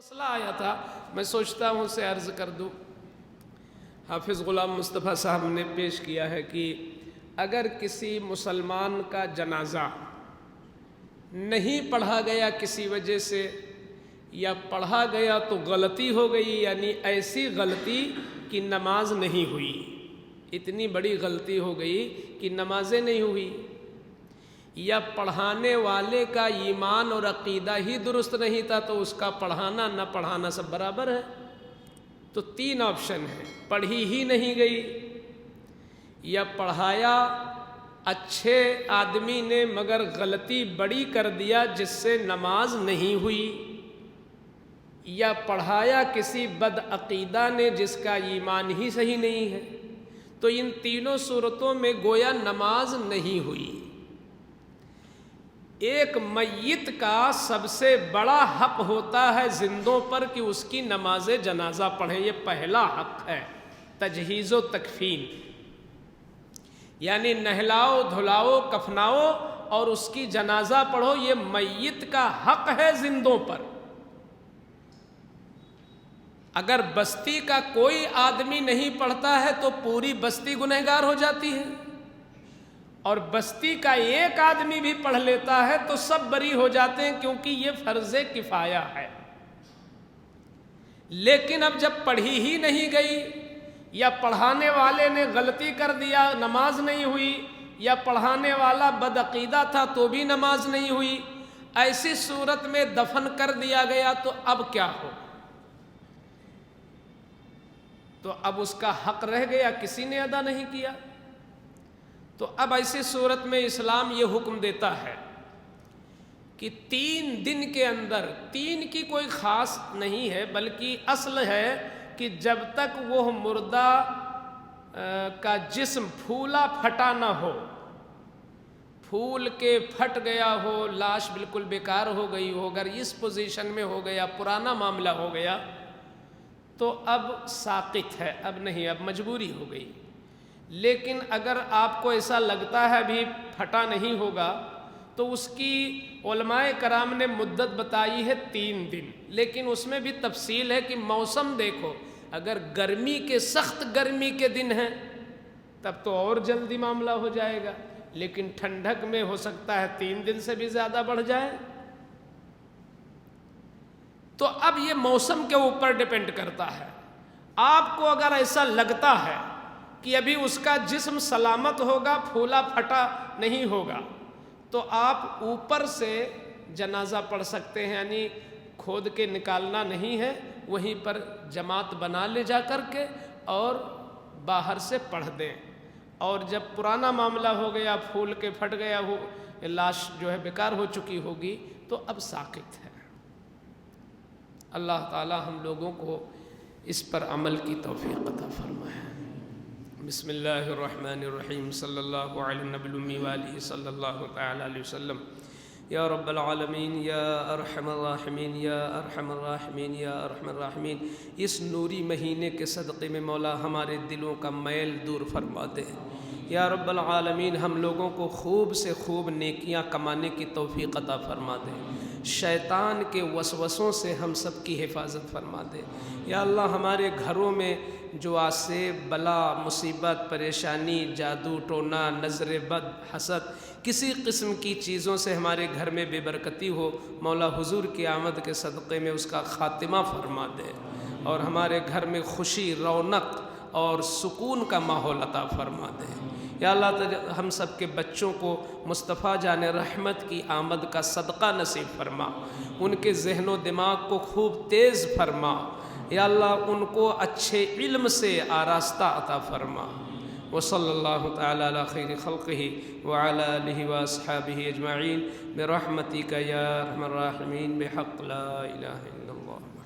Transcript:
مسئلہ آیا تھا، میں سوچتا ہوں اسے عرض کر دوں۔ حافظ غلام مصطفیٰ صاحب نے پیش کیا ہے کہ اگر کسی مسلمان کا جنازہ نہیں پڑھا گیا کسی وجہ سے، یا پڑھا گیا تو غلطی ہو گئی، یعنی ایسی غلطی کہ نماز نہیں ہوئی، اتنی بڑی غلطی ہو گئی کہ نمازیں نہیں ہوئی، یا پڑھانے والے کا ایمان اور عقیدہ ہی درست نہیں تھا تو اس کا پڑھانا نہ پڑھانا سب برابر ہے، تو تین آپشن ہیں: پڑھی ہی نہیں گئی، یا پڑھایا اچھے آدمی نے مگر غلطی بڑی کر دیا جس سے نماز نہیں ہوئی، یا پڑھایا کسی بد عقیدہ نے جس کا ایمان ہی صحیح نہیں ہے، تو ان تینوں صورتوں میں گویا نماز نہیں ہوئی۔ ایک میت کا سب سے بڑا حق ہوتا ہے زندوں پر کہ اس کی نماز جنازہ پڑھیں، یہ پہلا حق ہے، تجہیز و تکفین، یعنی نہلاؤ دھلاؤ کفناؤ اور اس کی جنازہ پڑھو، یہ میت کا حق ہے زندوں پر۔ اگر بستی کا کوئی آدمی نہیں پڑھتا ہے تو پوری بستی گنہگار ہو جاتی ہے، اور بستی کا ایک آدمی بھی پڑھ لیتا ہے تو سب بری ہو جاتے ہیں، کیونکہ یہ فرض کفایہ ہے۔ لیکن اب جب پڑھی ہی نہیں گئی، یا پڑھانے والے نے غلطی کر دیا نماز نہیں ہوئی، یا پڑھانے والا بدعقیدہ تھا تو بھی نماز نہیں ہوئی، ایسی صورت میں دفن کر دیا گیا تو اب کیا ہو؟ تو اب اس کا حق رہ گیا، کسی نے ادا نہیں کیا۔ تو اب ایسی صورت میں اسلام یہ حکم دیتا ہے کہ 3 دن کے اندر، 3 کی کوئی خاص نہیں ہے بلکہ اصل ہے کہ جب تک وہ مردہ کا جسم پھولا پھٹا نہ ہو، پھول کے پھٹ گیا ہو، لاش بالکل بیکار ہو گئی ہو، اگر اس پوزیشن میں ہو گیا، پرانا معاملہ ہو گیا تو اب ساقط ہے، اب نہیں، اب مجبوری ہو گئی۔ لیکن اگر آپ کو ایسا لگتا ہے ابھی پھٹا نہیں ہوگا تو اس کی علماء کرام نے مدت بتائی ہے 3 دن، لیکن اس میں بھی تفصیل ہے کہ موسم دیکھو، اگر گرمی کے سخت گرمی کے دن ہیں تب تو اور جلدی معاملہ ہو جائے گا، لیکن ٹھنڈک میں ہو سکتا ہے 3 دن سے بھی زیادہ بڑھ جائے۔ تو اب یہ موسم کے اوپر ڈیپینڈ کرتا ہے۔ آپ کو اگر ایسا لگتا ہے کہ ابھی اس کا جسم سلامت ہوگا، پھولا پھٹا نہیں ہوگا، تو آپ اوپر سے جنازہ پڑھ سکتے ہیں، یعنی کھود کے نکالنا نہیں ہے، وہیں پر جماعت بنا لے جا کر کے اور باہر سے پڑھ دیں، اور جب پرانا معاملہ ہو گیا، پھول کے پھٹ گیا ہو، لاش جو ہے بیکار ہو چکی ہوگی، تو اب ساقط ہے۔ اللہ تعالی ہم لوگوں کو اس پر عمل کی توفیق عطا فرمائے۔ بسم اللہ الرحمن الرحیم، صلی اللہ علی النبی الامی وآلہ صلی اللہ تعالی علیہ وسلم۔ یا رب العالمین، یا ارحم الراحمین، یا ارحم الراحمین، یا ارحم الراحمین، اس نوری مہینے کے صدقے میں مولا ہمارے دلوں کا میل دور فرما دے۔ یا رب العالمین، ہم لوگوں کو خوب سے خوب نیکیاں کمانے کی توفیق عطا فرما دے، شیطان کے وسوسوں سے ہم سب کی حفاظت فرما دے۔ یا اللہ، ہمارے گھروں میں جو آسیب، بلا، مصیبت، پریشانی، جادو ٹونا، نظر بد، حسد، کسی قسم کی چیزوں سے ہمارے گھر میں بے برکتی ہو، مولا حضور کی آمد کے صدقے میں اس کا خاتمہ فرما دے، اور ہمارے گھر میں خوشی، رونق اور سکون کا ماحول عطا فرما دے۔ یا اللہ، ہم سب کے بچوں کو مصطفیٰ جان رحمت کی آمد کا صدقہ نصیب فرما، ان کے ذہن و دماغ کو خوب تیز فرما۔ یا اللہ، ان کو اچھے علم سے آراستہ عطا فرما۔ وصلی اللہ تعالی علی خیر خلقہ وعلی آلہ واصحابہ اجمعین برحمتک یا ارحم الراحمین بحق لا الہ الا اللہ۔